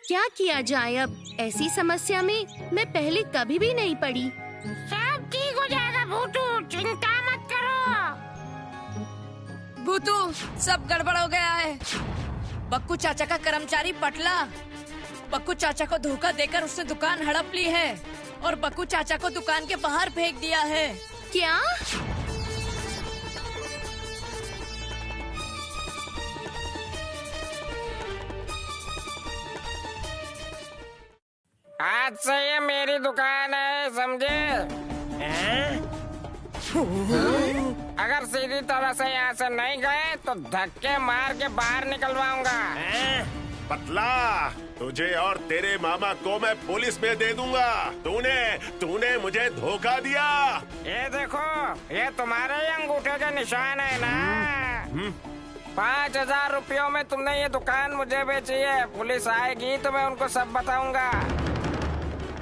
क्या किया जाए अब? ऐसी समस्या में मैं पहले कभी भी नहीं पड़ी। सब ठीक हो जाएगा भूतू, चिंता मत करो। भूतू, सब गड़बड़ हो गया है। बक्कू चाचा का कर्मचारी पटला बक्कू चाचा को धोखा देकर उसने दुकान हड़प ली है और बक्कू चाचा को दुकान के बाहर फेंक दिया है। क्या? आज से ये मेरी दुकान है, समझे? अगर सीधी तरह से यहाँ से नहीं गए तो धक्के मार के बाहर निकलवाऊंगा। पतला, तुझे और तेरे मामा को मैं पुलिस में दे दूंगा। तूने मुझे धोखा दिया। ये देखो, ये तुम्हारे ही अंगूठे के निशान है ना। 5,000 रुपयों में तुमने ये दुकान मुझे बेची है। पुलिस आएगी तो मैं उनको सब बताऊंगा।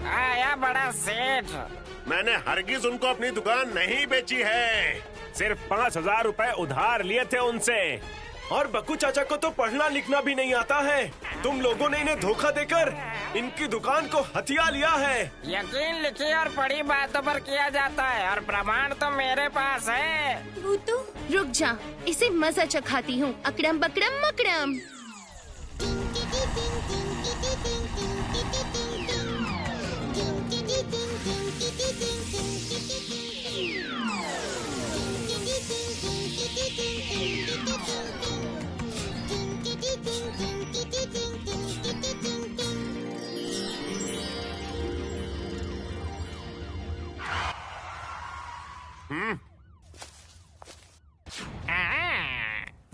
आया बड़ा सेठ। मैंने हरगिज उनको अपनी दुकान नहीं बेची है। सिर्फ 5,000 रुपए उधार लिए थे उनसे। और बक्कू चाचा को तो पढ़ना लिखना भी नहीं आता है। तुम लोगों ने इन्हें धोखा देकर इनकी दुकान को हथिया लिया है। यकीन लिखी और पढ़ी बातों पर किया जाता है और प्रमाण तो मेरे पास है। भूतू, रुक जा, इसे मजा चखाती हूँ। अकड़म बकड़म मकड़म।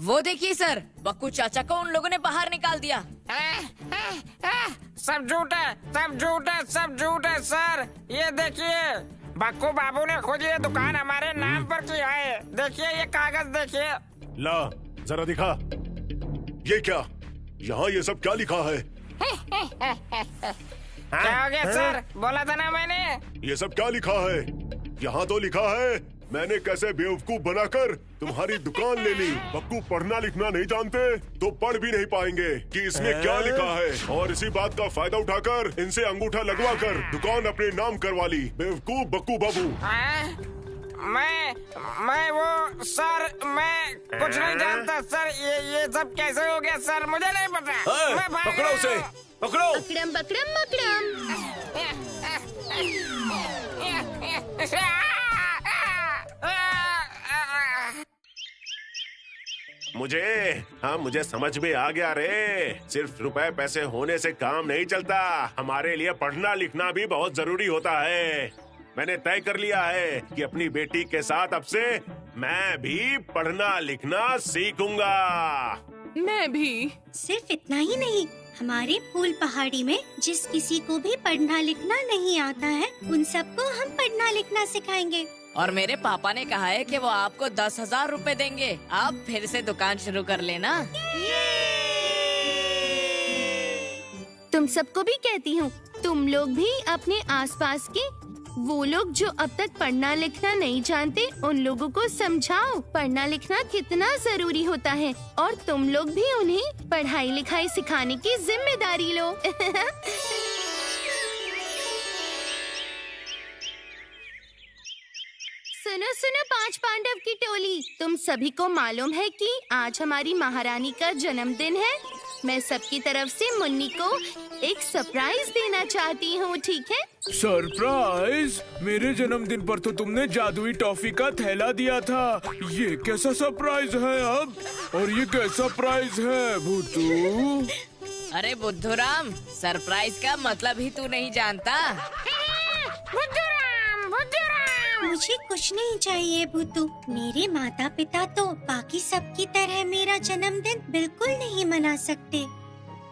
वो देखिए सर, बक्कू चाचा को उन लोगों ने बाहर निकाल दिया। सब झूठ है, सब झूठ है, सब झूठ है सर। ये देखिए, बक्कू बाबू ने खुद ये दुकान हमारे नाम पर किया है। देखिए ये कागज देखिए। ला, जरा दिखा। ये क्या? यहाँ ये सब क्या लिखा है? क्या हो गया सर? बोला था ना मैंने। ये सब क्या लिखा है? यहाँ तो लिखा है, मैंने कैसे बेवकूफ बनाकर तुम्हारी दुकान ले ली। बक्कू पढ़ना लिखना नहीं जानते तो पढ़ भी नहीं पाएंगे कि इसमें क्या लिखा है, और इसी बात का फायदा उठाकर इनसे अंगूठा लगवा कर दुकान अपने नाम करवा ली। बेवकूफ बक्कू बाबू। मैं वो सर, मैं कुछ नहीं जानता सर। ये सब कैसे हो गया सर? मुझे नहीं पता। पकड़ो उसे, पकड़ो। अकड़म बकड़म मकड़म। मुझे समझ में आ गया रे। सिर्फ रुपए पैसे होने से काम नहीं चलता। हमारे लिए पढ़ना लिखना भी बहुत जरूरी होता है। मैंने तय कर लिया है कि अपनी बेटी के साथ अब से मैं भी पढ़ना लिखना सीखूंगा। मैं भी। सिर्फ इतना ही नहीं, हमारे फूल पहाड़ी में जिस किसी को भी पढ़ना लिखना नहीं आता है, उन सबको हम पढ़ना लिखना सिखाएंगे। और मेरे पापा ने कहा है कि वो आपको 10,000 रुपए देंगे। आप फिर से दुकान शुरू कर लेना। तुम सबको भी कहती हूँ, तुम लोग भी अपने आसपास के वो लोग जो अब तक पढ़ना लिखना नहीं जानते, उन लोगों को समझाओ पढ़ना लिखना कितना जरूरी होता है, और तुम लोग भी उन्हें पढ़ाई लिखाई सिखाने की जिम्मेदारी लो। सुनो सुनो पांच पांडव की टोली, तुम सभी को मालूम है कि आज हमारी महारानी का जन्मदिन है। मैं सबकी तरफ से मुन्नी को एक सरप्राइज देना चाहती हूँ, ठीक है? सरप्राइज? मेरे जन्मदिन पर तो तुमने जादुई टॉफी का थैला दिया था। ये कैसा सरप्राइज है अब? और ये कैसा प्राइज है भूतू? अरे बुद्धूराम, सरप्राइज का मतलब ही तू नहीं जानता। मुझे कुछ नहीं चाहिए भूतू। मेरे माता पिता तो बाकी सबकी तरह मेरा जन्मदिन बिल्कुल नहीं मना सकते।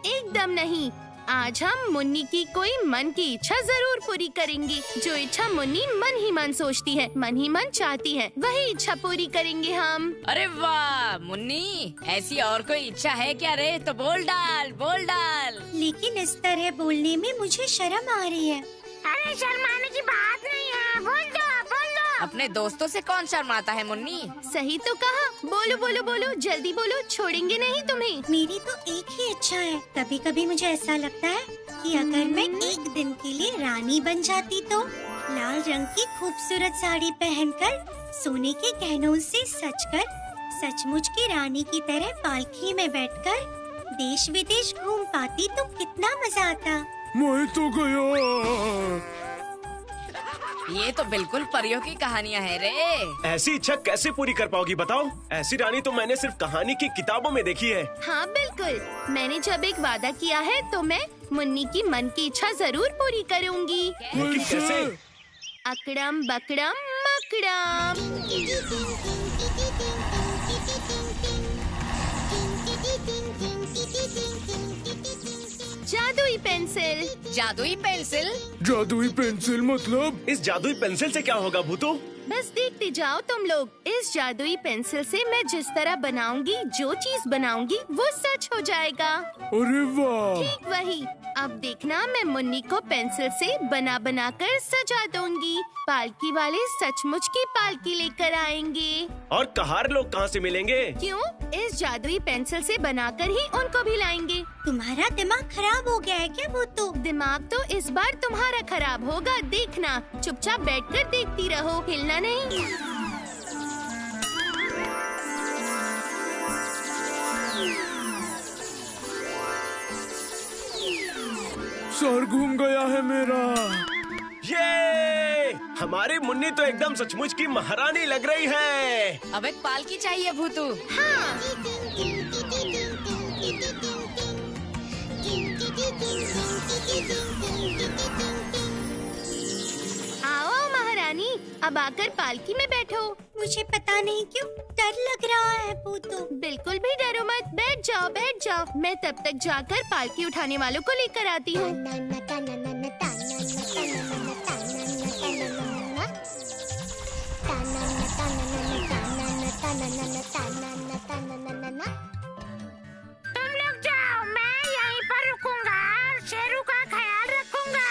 एकदम नहीं। आज हम मुन्नी की कोई मन की इच्छा जरूर पूरी करेंगे। जो इच्छा मुन्नी मन ही मन सोचती है, मन ही मन चाहती है, वही इच्छा पूरी करेंगे हम। अरे वाह मुन्नी, ऐसी और कोई इच्छा है क्या रे? तो बोल डाल, बोल डाल। लेकिन इस तरह बोलने में मुझे शर्म आ रही है। अरे शर्माने की बात नहीं है, बोल दो बोल दो। अपने दोस्तों से कौन शर्माता है मुन्नी? सही तो कहा। बोलो बोलो बोलो, जल्दी बोलो, छोड़ेंगे नहीं तुम्हें। मेरी तो एक ही इच्छा है। कभी कभी मुझे ऐसा लगता है कि अगर मैं एक दिन के लिए रानी बन जाती तो लाल रंग की खूबसूरत साड़ी पहनकर, सोने के गहनों से सजकर, सचमुच की रानी की तरह पालकी में बैठकर देश विदेश घूम पाती तो कितना मजा आता। मैं तो गया। ये तो बिल्कुल परियों की कहानियाँ है रे। ऐसी इच्छा कैसे पूरी कर पाओगी बताओ? ऐसी रानी तो मैंने सिर्फ कहानी की किताबों में देखी है। हाँ बिल्कुल, मैंने जब एक वादा किया है तो मैं मुन्नी की मन की इच्छा जरूर पूरी करूँगी। लेकिन कैसे? अकड़म बकड़म मकड़म। जादुई पेंसिल। जादुई पेंसिल? जादुई पेंसिल मतलब? इस जादुई पेंसिल से क्या होगा भूतू? बस देखते जाओ तुम लोग। इस जादुई पेंसिल से मैं जिस तरह बनाऊंगी, जो चीज बनाऊंगी वो सच हो जाएगा। अरे वाह! ठीक वही। अब देखना, मैं मुन्नी को पेंसिल से बना बना कर सजा दूंगी। पालकी वाले सचमुच की पालकी लेकर आएंगे। और कहार लोग कहाँ से मिलेंगे? क्यों? इस जादुई पेंसिल से बनाकर ही उनको भी लाएंगे। तुम्हारा दिमाग खराब हो गया है क्या भूतू? दिमाग तो इस बार तुम्हारा खराब होगा, देखना। चुपचाप बैठकर देखती रहो, हिलना नहीं। सर घूम गया है मेरा। ये हमारी मुन्नी तो एकदम सचमुच की महारानी लग रही है। अब एक पालकी चाहिए भूतू। आओ महारानी, अब आकर पालकी में बैठो। मुझे पता नहीं क्यों डर लग रहा है भूतू। बिल्कुल भी डरो मत, बैठ जाओ बैठ जाओ। मैं तब तक जाकर पालकी उठाने वालों को लेकर आती हूँ। तुम लोग जाओ, मैं यहीं पर रुकूंगा, शेरू का ख्याल रखूंगा।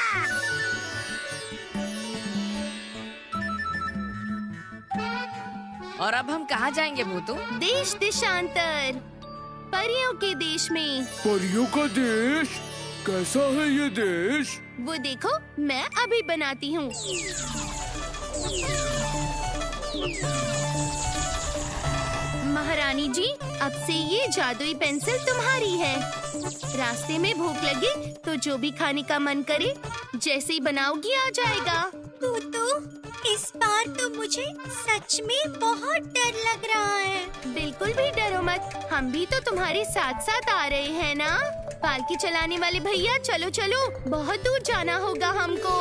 और अब हम कहाँ जाएंगे भूतू? देश देशांतर, परियों के देश में। परियों का देश? कैसा है ये देश? वो देखो, मैं अभी बनाती हूँ। महारानी जी, अब से ये जादुई पेंसिल तुम्हारी है। रास्ते में भूख लगे तो जो भी खाने का मन करे, जैसे ही बनाओगी आ जाएगा। भूतू, इस बार तो मुझे सच में बहुत डर लग रहा है। बिल्कुल भी डरो मत, हम भी तो तुम्हारे साथ साथ आ रहे हैं ना। पालकी चलाने वाले भैया, चलो चलो, बहुत दूर जाना होगा हमको।